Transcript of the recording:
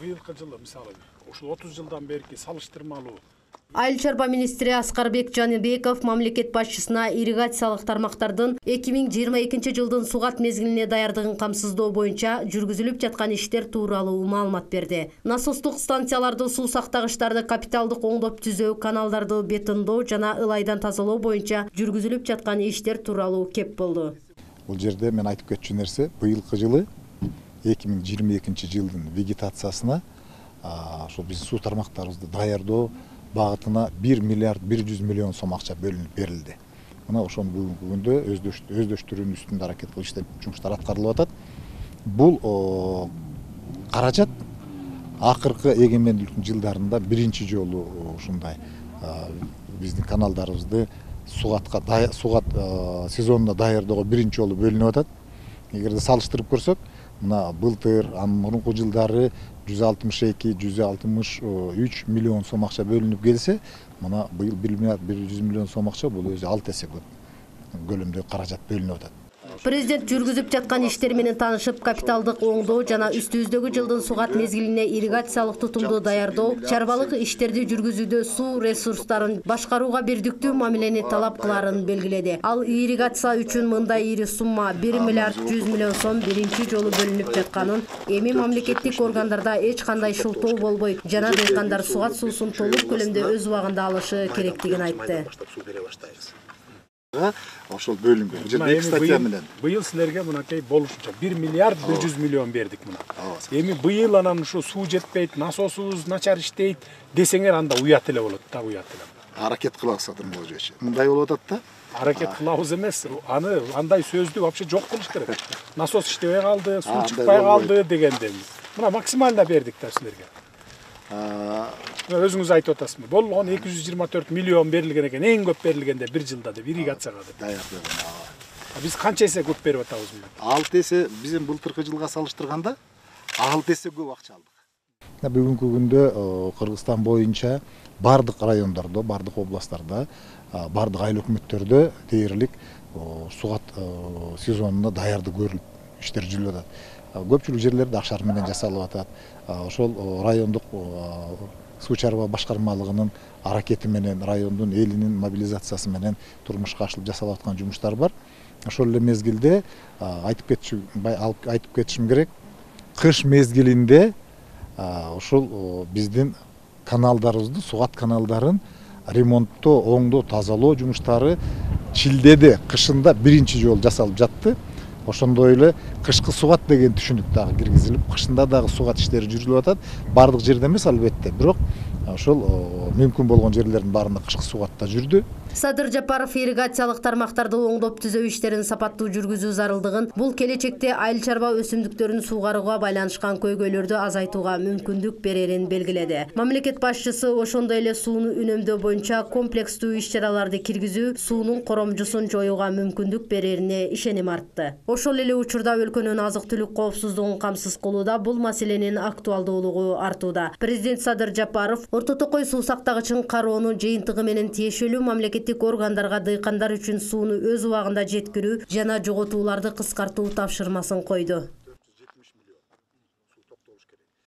быйылкы жылы мисалы ушул 30 жылдан берки салыштырмалуу Айыл чарба министри Аскарбек Жаныбеков мамлекет башчысына ирригациялык тармактардын 2022 жылдын сугат мезгилине даярдыгын камсыздоо боюнча жүргүзүлүп жаткан иштер тууралуу маалымат берди. Насостук станцияларды, суу сактагычтарды капиталдык оңдоп түзөө, каналдарды бетондоо жана ылайдан тазалоо боюнча жүргүзүлүп жаткан иштер тууралуу кеп болду. Бул жерде мен айтып кетчү нерсе, быйылкы жылы 2022 жылдын вегетациясына ошо биз суу тармактарыбызды даярдоо багытына 1 миллиард 100 миллион сом акча бөлүнүп берилди. Мына ошону бүгүнкү күндө өздөштүрүүнүн үстүндө аракет кылып иштеп жумуштар аткарылып атат. Бул каражат акыркы эгемендүүлүктүн жылдарында биринчи жолу ушундай биздин каналдарыбызды сугат сезонуна даярдоого биринчи жолу бөлүнүп атат. Эгерде салыштырып көрсөк, мына былтыр, мурунку жылдары 162-163 миллион сом акча бөлүнүп келсе, мына быйыл 1 миллиард 100 миллион сом акча бул өзү 6 эсе көп көлөмдө каражат бөлүнүп атат. Президент жүргүзүп жаткан иштер менен таанышып, капиталдык оңдоо жана үстүбүздөгү жылдын сугат мезгилине ирригациялык тутумду даярдоо, чарбалык иштерди жүргүзүүдө суу ресурстарын башкарууга бирдиктүү мамилени талап кыларын белгиледи. Ал ирригация үчүн мындай ири сумма 1 миллиард 100 миллион сом биринчи жолу бөлүнүп жатканын, эми мамлекеттик органдарда эч кандай шултоо болбой, жана дыйкандар сугат суусун толук көлөмдө өз убагында алышы керектигин айтты. Ошол бөлүнгөн. Жерде статья менен. Быйыл силерге мынакей болушунча 1 миллиард 100 миллион бердик мына. Эми быйыл анан ушу суу жетпейт, насосубуз начар иштейт десеңер анда уят эле болот да, уят эле. Аракет кылабыз Садырмол жечи. Мындай болуп атат да. Аракет кылабыз эмес, аны андай сөздү вообще жок кылыш керек. Насос иштебей калды, суу чыкпай калды дегенде. Мына максимально бердик да силерге. Өзүңүз айтып атасызбы? Болгон 224 миллион берилген экен, эң көп берилгенде бир жылда деп ирригацияга деп. Биз канча эсе көп берип атабыз бул? 6 эсе биздин былтыркы жылга салыштырганда 6 эсе көп акча алдык. Бүгүнкү күндө Кыргызстан боюнча бардык райондордо, бардык областтарда, бардык айыл өкмөттөрдө дээрлик сугат сезонуна даярдык көрүлүп иштер жүрүп атат. Көпчүлүк жерлерде акшар менен жасалып атат. Ошол райондук суу чарба башкармалыгынын аракети менен, райондун элинин мобилизациясы менен турмушка ашырып жасалып аткан жумуштар бар. Ошол эле мезгилде айтып кетишим керек. Кыш мезгилинде ошол биздин каналдарыбызды, сугат каналдарын ремонттоо, оңдоо, тазалоо жумуштары шилдеде, кышында биринчи жолу жасалып жатты. Ошондой эле кышкы сугат деген түшүнүк дагы киргизилип, кышында дагы сугат иштери жүрүлүп атат. Бардык жерде эмес албетте, бирок ошол мүмкүн болгон жерлердин баарында кышкы сугатта жүрдү. Садыр Жапаров ирригациялык тармактарды оңдоп түзөө иштерин сапаттуу жүргүзүү зарылдыгын, бул келечекте айыл чарба өсүмдүктөрүн суугарууга байланышкан көйгөйлөрдү азайтууга мүмкүндүк берерин белгиледи. Мамлекет башчысы ошондой эле сууну үнөмдөө боюнча комплекстүү иш-чараларды киргизүү суунун коромжусун жоюуга мүмкүндүк берерине ишеним артты. Ошол эле учурда өлкөнүн азык-түлүк коопсуздугун камсыз кылууда бул маселенин актуалдуулугу артууда. Президент Садыр Жапаров Орто Токой суу сактагычын кароону жыйынтыгы менен тиешелүү мамлекеттик органдарга дыйкандар үчүн сууну өз убагында жеткирүү жана жоготууларды кыскартуу тапшырмасын койду.